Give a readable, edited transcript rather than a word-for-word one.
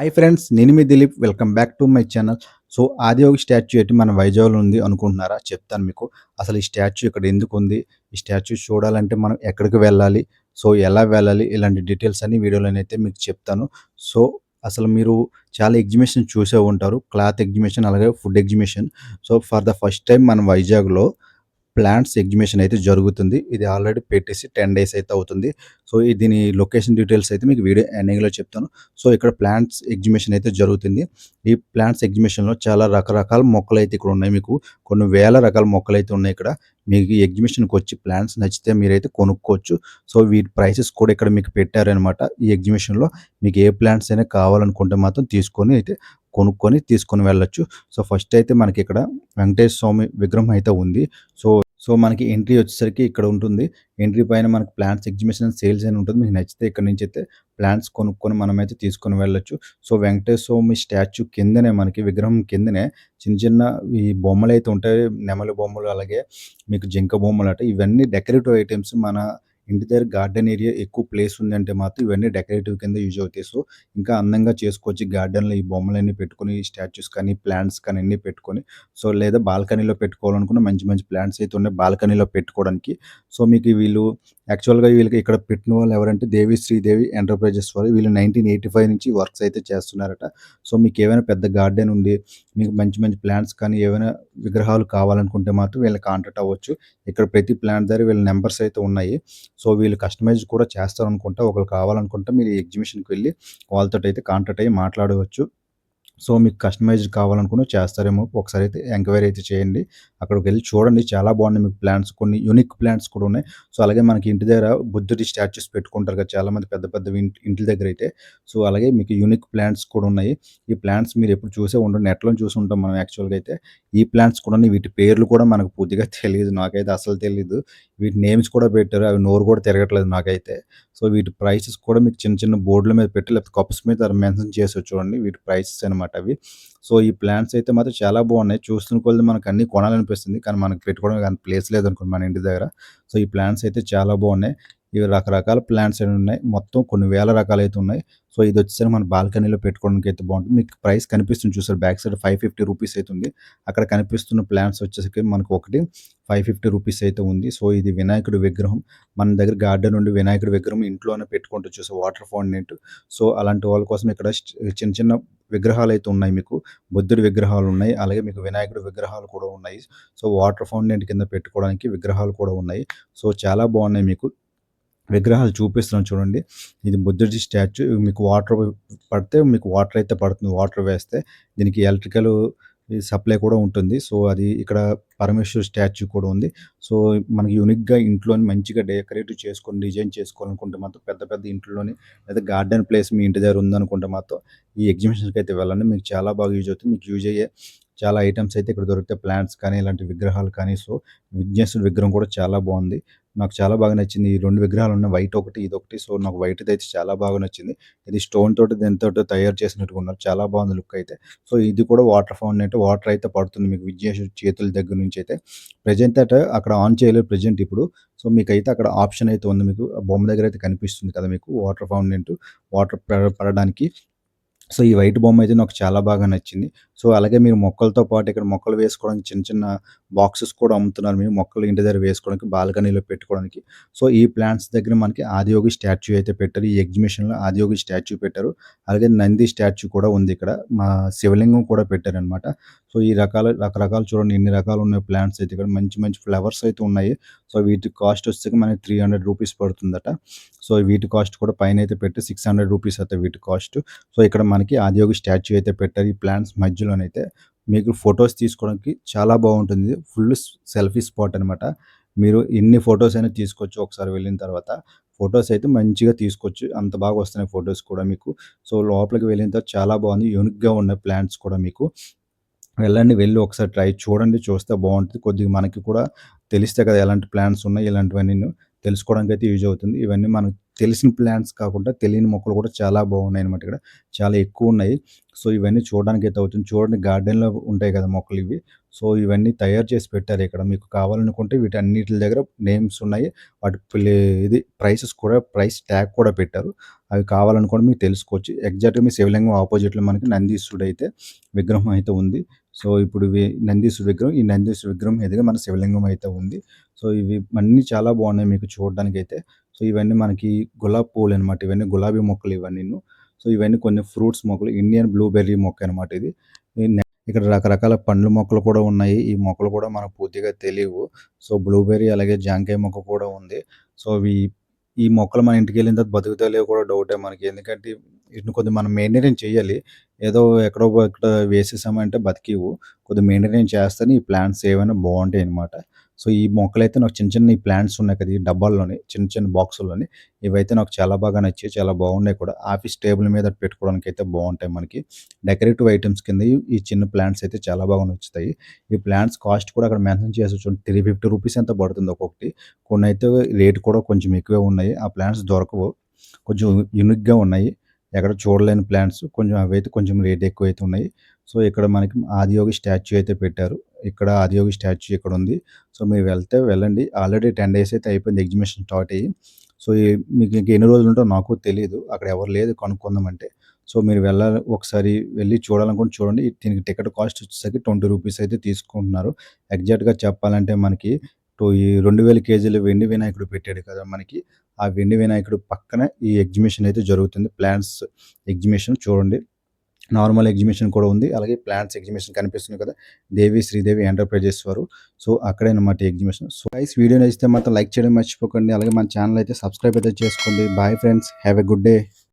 Hi friends, నేను మీ Dilip. Welcome back to my channel. So, Adiyogi statue అయితే మన వైజాగ్‌లో ఉంది అనుకుంటున్నారా? చెప్తాను మీకు. అసలు ఈ స్టాచ్యూ ఇక్కడ ఎందుకుంది? ఈ స్టాచ్యూ చూడాలంటే మనం ఎక్కడికి వెళ్ళాలి? సో, ఎలా వెళ్ళాలి? ఇలాంటి డీటెయిల్స్ అన్ని వీడియోలోనైతే మీకు చెప్తాను. సో, అసలు మీరు చాలా ఎగ్జిబిషన్ చూసే ఉంటారు. క్లాత్ ఎగ్జిబిషన్, అలాగే food exhibition. So, for the first time మన వైజాగ్‌లో ప్లాంట్స్ ఎగ్జిబిషన్ అయితే జరుగుతుంది. ఇది ఆల్రెడీ పెట్టేసి 10 డేస్ అయితే అవుతుంది. సో, దీని లొకేషన్ డీటెయిల్స్ అయితే మీకు వీడియో ఎండింగ్‌లో చెప్తాను. సో, ఇక్కడ ప్లాంట్స్ ఎగ్జిబిషన్ అయితే జరుగుతుంది. ఈ ప్లాంట్స్ ఎగ్జిబిషన్‌లో చాలా రకరకాల మొక్కలైతే ఇక్కడ ఉన్నాయి. మీకు కొన్ని వేల రకాల మొక్కలైతే ఉన్నాయి ఇక్కడ. మీకు ఈ ఎగ్జిబిషన్‌కొచ్చి ప్లాంట్స్ నచ్చితే మీరైతే కొనుక్కోవచ్చు. సో, వీటి ప్రైసెస్ కూడా ఇక్కడ మీకు పెట్టారనమాట. ఈ ఎగ్జిబిషన్‌లో మీకు ఏ ప్లాంట్స్ అయినా కావాలనుకుంటే మాత్రం కొనుక్కొని తీసుకొని వెళ్ళొచ్చు. సో, ఫస్ట్ అయితే మనకిక్కడ వెంకటేశ్వర స్వామి విగ్రహం అయితే ఉంది. సో, మనకి ఎంట్రీ వచ్చేసరికి ఇక్కడ ఉంటుంది. ఎంట్రీ పైన మనకి ప్లాంట్స్ ఎగ్జిబిషన్ అండ్ సేల్స్ అని ఉంటుంది. మీకు నచ్చితే ఇక్కడి నుంచైతే ప్లాంట్స్ కొనుక్కొని మనమైతే తీసుకొని వెళ్ళొచ్చు. సో, వెంకటేశ్వర స్వామి స్టాచ్యూ కిందనే మనకి విగ్రహం కిందనే చిన్న చిన్న ఈ బొమ్మలైతే ఉంటాయి. నెమలి బొమ్మలు, అలాగే మీకు జింక బొమ్మలట. ఇవన్నీ డెకరేటివ్ ఐటెమ్స్. మన ఇంటి దగ్గర గార్డెన్ ఏరియా ఎక్కువ ప్లేస్ ఉందంటే మాత్రం ఇవన్నీ డెకరేటివ్ కింద యూజ్ అవుతాయి. సో, ఇంకా అందంగా చేసుకోవచ్చు. గార్డెన్‌లో ఈ బొమ్మలన్నీ పెట్టుకొని, స్టాచ్యూస్ కానీ, ప్లాంట్స్ కానీ అన్నీ పెట్టుకొని, సో, లేదా బాల్కనీలో పెట్టుకోవాలనుకున్న మంచి మంచి ప్లాంట్స్ అయితే ఉన్నాయి బాల్కనీలో పెట్టుకోవడానికి. సో, మీకు వీళ్ళు యాక్చువల్‌గా వీళ్ళకి ఇక్కడ పెట్టిన వాళ్ళు ఎవరంటే దేవి శ్రీదేవి ఎంటర్‌ప్రైజెస్ వారు. వీళ్ళు 1985 నుంచి వర్క్స్ అయితే చేస్తున్నారట. సో, మీకేమైనా పెద్ద గార్డెన్ ఉండి, మీకు మంచి మంచి ప్లాంట్స్ కానీ, ఏవైనా విగ్రహాలు కావాలనుకుంటే మాత్రం వీళ్ళని కాంటాక్ట్ అవ్వచ్చు. ఇక్కడ ప్రతి ప్లాంట్ దగ్గర వీళ్ళ నంబర్స్ అయితే ఉన్నాయి. సో, వీళ్ళు కస్టమైజ్ కూడా చేస్తారనుకుంటా. ఒకళ్ళు కావాలనుకుంటే మీరు ఈ ఎగ్జిబిషన్‌కి వెళ్లి వాళ్ళతోటైతే కాంటాక్ట్ అయ్యి మాట్లాడవచ్చు. సో, మీకు కస్టమైజ్డ్ కావాలనుకున్న చేస్తారేమో. ఒకసారి అయితే ఎంక్వైరీ అయితే చేయండి. అక్కడికి వెళ్లి చూడండి. చాలా బాగున్నాయి మీకు ప్లాంట్స్. కొన్ని యూనిక్ ప్లాంట్స్ కూడా ఉన్నాయి. సో, అలాగే మనకి ఇంటి దగ్గర బుద్ధుడి స్టాచ్యూస్ పెట్టుకుంటారు కదా! చాలామంది పెద్ద పెద్దవి ఇంటి దగ్గర అయితే. సో, అలాగే మీకు యూనిక్ ప్లాంట్స్ కూడా ఉన్నాయి. ఈ ప్లాంట్స్ మీరు ఎప్పుడు చూసే ఉండరు. నెట్‌లో చూసి ఉంటాం మనం యాక్చువల్‌గా అయితే. ఈ ప్లాంట్స్ కూడా ఉన్నాయి. వీటి పేర్లు కూడా మనకు పూర్తిగా తెలీదు. నాకైతే అసలు తెలీదు. వీటి నేమ్స్ కూడా పెట్టారు. అవి నోరు కూడా తిరగట్లేదు నాకైతే. సో, వీటి ప్రైసెస్ కూడా మీకు చిన్న చిన్న బోర్డుల మీద పెట్టి, లేకపోతే కప్స్ మీద మెన్షన్ చేసారు చూడండి. వీటి ప్రైసెస్ అనమాట అవి. సో, ఈ ప్లాంట్స్ అయితే మాత్రం చాలా బాగున్నాయి. చూస్తున్న కొద్దీ మనకు అన్నీ కొనాలనిపిస్తుంది. కానీ మనకు పెట్టుకోవడానికి అంత ప్లేస్ లేదనుకోండి మన ఇంటి దగ్గర. సో, ఈ ప్లాంట్స్ అయితే చాలా బాగున్నాయి. ఇవి రకరకాల ప్లాంట్స్ అనేవి ఉన్నాయి. మొత్తం కొన్ని వేల రకాలైతే ఉన్నాయి. సో, ఇదొచ్చేసరికి మన బాల్కనీలో పెట్టుకోవడానికి అయితే బాగుంటుంది. మీకు ప్రైస్ కనిపిస్తుంది చూసారు, బ్యాక్ సైడ్ 550 రూపీస్ అయితే ఉంది. అక్కడ కనిపిస్తున్న ప్లాంట్స్ వచ్చేసరికి మనకు ఒకటి 550 రూపీస్ అయితే ఉంది. సో, ఇది వినాయకుడి విగ్రహం. మన దగ్గర గార్డెన్ నుండి వినాయకుడి విగ్రహం ఇంట్లోనే పెట్టుకుంటూ చూసే వాటర్ ఫౌంటెన్. సో, అలాంటి వాళ్ళ కోసం ఇక్కడ చిన్న చిన్న విగ్రహాలైతే ఉన్నాయి మీకు. బుద్ధుడి విగ్రహాలున్నాయి. అలాగే మీకు వినాయకుడి విగ్రహాలు కూడా ఉన్నాయి. సో, వాటర్ ఫౌంటెన్ కింద పెట్టుకోవడానికి విగ్రహాలు కూడా ఉన్నాయి. సో, చాలా బాగున్నాయి మీకు. విగ్రహాలు చూపిస్తున్నాను చూడండి. ఇది బుద్ధుడి స్టాచ్యూ. మీకు వాటర్ పడితే మీకు వాటర్ అయితే పడుతుంది. వాటర్ వేస్తే దీనికి ఎలక్ట్రికల్ సప్లై కూడా ఉంటుంది. సో, అది ఇక్కడ పరమేశ్వర్ స్టాచ్యూ కూడా ఉంది. సో, మనకి యూనిక్‌గా ఇంట్లోని మంచిగా డెకరేటివ్ చేసుకొని, డిజైన్ చేసుకోవాలనుకుంటే మాత్రం పెద్ద పెద్ద ఇంట్లోని, లేదా గార్డెన్ ప్లేస్ మీ ఇంటి దగ్గర ఉందనుకుంటే మాత్రం ఈ ఎగ్జిబిషన్‌కి అయితే వెళ్ళండి. మీకు చాలా బాగా యూజ్ అవుతుంది. మీకు యూజ్ అయ్యే చాలా ఐటెమ్స్ అయితే ఇక్కడ దొరుకుతాయి. ప్లాంట్స్ కానీ, ఇలాంటి విగ్రహాలు కానీ. సో, విఘ్నేశ్వరుడి విగ్రహం కూడా చాలా బాగుంది. నాకు చాలా బాగా నచ్చింది. ఈ 2 విగ్రహాలున్నాయి. వైట్ ఒకటి, ఇదొకటి. సో, నాకు వైట్‌దయితే చాలా బాగా నచ్చింది. ఇది స్టోన్ తోటి దేనితోటో తయారు చేసినట్టుగా ఉన్నారు. చాలా బాగుంది లుక్ అయితే. సో, ఇది కూడా వాటర్ ఫౌంటెన్ అంటే వాటర్ అయితే పడుతుంది మీకు విఘ్నేశ్వరుడి చేతుల దగ్గర నుంచి అయితే. ప్రెజెంట్ అయితే అక్కడ ఆన్ చేయలేదు ప్రెజెంట్ ఇప్పుడు. సో, మీకైతే అక్కడ ఆప్షన్ అయితే ఉంది మీకు. ఆ బొమ్మ దగ్గర అయితే కనిపిస్తుంది కదా మీకు వాటర్ ఫౌంటెన్, వాటర్ పడడానికి. సో, ఈ వైట్ బొమ్మయితే నాకు చాలా బాగా నచ్చింది. సో, అలాగే మీరు మొక్కలతో పాటు ఇక్కడ మొక్కలు వేసుకోవడానికి చిన్న చిన్న బాక్సెస్ కూడా అమ్ముతున్నారు. మీరు మొక్కలు ఇంటి దగ్గర వేసుకోవడానికి, బాల్కనీలో పెట్టుకోవడానికి. సో, ఈ ప్లాంట్స్ దగ్గర మనకి ఆదియోగి స్టాచ్యూ అయితే పెట్టారు. ఈ ఎగ్జిబిషన్‌లో ఆదియోగి స్టాచ్యూ పెట్టారు. అలాగే నంది స్టాచ్యూ కూడా ఉంది ఇక్కడ. మా శివలింగం కూడా పెట్టారనమాట. సో, ఈ రకరకాలు చూడండి ఎన్ని రకాలున్నాయో ప్లాంట్స్ అయితే ఇక్కడ. మంచి మంచి ఫ్లవర్స్ అయితే ఉన్నాయి. సో, వీటి కాస్ట్ వచ్చేసరికి మనకి 300 రూపీస్ పడుతుందట. సో, వీటి కాస్ట్ కూడా పైనైతే పెట్టి 600 రూపీస్ అయితే వీటి కాస్ట్. సో, ఇక్కడ మనకి ఆదియోగి స్టాచ్యూ అయితే పెట్టారు. ఈ ప్లాంట్స్ మధ్యలోనైతే మీకు ఫోటోస్ తీసుకోవడానికి చాలా బాగుంటుంది. ఫుల్ సెల్ఫీ స్పాట్ అనమాట. మీరు ఎన్ని ఫోటోస్ అయినా తీసుకోవచ్చు ఒకసారి వెళ్ళిన తర్వాత. ఫోటోస్ అయితే మంచిగా తీసుకోవచ్చు. అంత బాగా వస్తున్నాయి ఫోటోస్ కూడా మీకు. సో, లోపలికి వెళ్ళిన తర్వాత చాలా బాగుంది. యూనిక్‌గా ఉన్నాయి ప్లాంట్స్ కూడా మీకు. వెళ్ళండి. వెళ్లి ఒకసారి చూడండి. చూస్తే బావుంటది. కొద్దిగా మనకి కూడా తెలిస్తే కదా ఎలాంటి ప్లాన్స్ ఉన్నాయి, ఇలాంటివన్నీను తెలుసుకోవడానికైతే యూజ్ అవుతుంది. ఇవన్నీ మనకు తెలిసిన ప్లాంట్స్ కాకుండా తెలియని మొక్కలు కూడా చాలా బాగున్నాయన్నమాట ఇక్కడ. చాలా ఎక్కువున్నాయి. సో, ఇవన్నీ చూడడానికైతే అవుతుంది. చూడండి గార్డెన్‌లో ఉంటాయి కదా మొక్కలివి. సో, ఇవన్నీ తయారు చేసి పెట్టారిక్కడ. మీకు కావాలనుకుంటే వీటన్నిటి దగ్గర నేమ్స్ ఉన్నాయి. వాటి ప్రైసెస్ కూడా ప్రైస్ ట్యాగ్ కూడా పెట్టారు. అవి కావాలనుకుంటే మీకు తెలుసుకోవచ్చు. ఎగ్జాక్ట్‌గా మీ శివలింగం అపోజిట్‌లో మనకి నందీశ్వరుడైతే విగ్రహం అయితే ఉంది. సో, ఇప్పుడు నందీశ్వరుడి విగ్రహం. ఈ నందీశ్వరుడి విగ్రహం ఎదురుగా మన శివలింగం అయితే ఉంది. సో, ఇవి అన్నీ చాలా బాగున్నాయి మీకు చూడడానికైతే. సో, ఇవన్నీ మనకి గులాబీ పువ్వులనమాట. ఇవన్నీ గులాబీ మొక్కలు ఇవన్నీను. సో, ఇవన్నీ కొన్ని ఫ్రూట్స్ మొక్కలు. ఇండియన్ బ్లూబెర్రీ మొక్క అనమాట ఇది. ఈ నె ఇక్కడ రకరకాల పండ్ల మొక్కలు కూడా ఉన్నాయి. ఈ మొక్కలు కూడా మనకు పూర్తిగా తెలీవు. సో, బ్లూబెర్రీ అలాగే జాంకాయ మొక్క కూడా ఉంది. సో, ఈ మొక్కలు మన ఇంటికెళ్ళిన తర్వాత బతుకుతాయో లేవో కూడా డౌటే మనకి. ఎందుకంటే వీటిని కొద్దిగా మనం మెయింటెనెన్స్ చేయాలి. ఏదో ఎక్కడో ఇక్కడ వేసేసామంటే బతికివు. కొద్దిగా మెయింటెనెన్స్ చేస్తేనే ఈ ప్లాంట్స్ ఏవైనా బావుంటాయన్నమాట. సో, ఈ మొక్కలైతే నాకు చిన్న చిన్న ఈ ప్లాంట్స్ ఉన్నాయి కదా! ఈ డబ్బాల్లోని చిన్న చిన్న బాక్సుల్లోని ఇవైతే నాకు చాలా బాగా నచ్చాయి. చాలా బాగున్నాయి కూడా. ఆఫీస్ టేబుల్ మీద పెట్టుకోవడానికైతే బావుంటాయి మనకి. డెకరేటివ్ ఐటెమ్స్ కింద ఈ చిన్న ప్లాంట్స్ అయితే చాలా బాగా నచ్చుతాయి. ఈ ప్లాంట్స్ కాస్ట్ కూడా అక్కడ మెన్షన్ చేసి చూడండి రూ. 350 ఎంతో పడుతుంది ఒక్కొక్కటి. కొన్నైతే రేట్ కూడా కొంచెం ఎక్కువే ఉన్నాయి. ఆ ప్లాంట్స్ దొరకవు. కొంచెం యూనిక్‌గా ఉన్నాయి. ఎక్కడ చూడలేని ప్లాంట్స్. కొంచెం అవైతే కొంచెం రేట్ ఎక్కువైతే ఉన్నాయి. సో, ఇక్కడ మనకి ఆదియోగి స్టాచ్యూ అయితే పెట్టారు. ఇక్కడ ఆదియోగి స్టాచ్యూ ఇక్కడుంది. సో, మీరు వెళ్తే వెళ్ళండి. ఆల్రెడీ 10 డేస్ అయితే అయిపోయింది ఎగ్జిబిషన్ స్టార్ట్ అయ్యి. సో, మీకు ఇంక ఎన్ని రోజులుంటారో నాకు తెలీదు. అక్కడ ఎవరు లేదు కనుక్కుందామంటే. సో, మీరు ఒకసారి వెళ్లి చూడాలనుకుంటే చూడండి. దీనికి టికెట్ కాస్ట్ వచ్చేసరికి రూ. 20 అయితే తీసుకుంటున్నారు. ఎగ్జాక్ట్‌గా చెప్పాలంటే మనకి ఈ 2000 కేజీల వెండి వినాయకుడు పెట్టాడు కదా! మనకి. ఆ వెండి వినాయకుడు పక్కన ఈ ఎగ్జిబిషన్ అయితే జరుగుతుంది. ప్లాంట్స్ ఎగ్జిబిషన్ చూడండి. నార్మల్ ఎగ్జిబిషన్ కూడా ఉంది. అలాగే ప్లాంట్స్ ఎగ్జిబిషన్ కనిపిస్తుంది కదా! శ్రీదేవి ఎంటర్‌ప్రైజెస్ వారు. సో, అక్కడే అన్నమాట ఎగ్జిబిషన్. సో, గైస్ వీడియో నచ్చితే మాత్రం లైక్ చేయడం మర్చిపోకండి. అలాగే మన ఛానెల్ అయితే సబ్స్క్రైబ్ అయితే చేసుకోండి. Bye friends. Have a good day.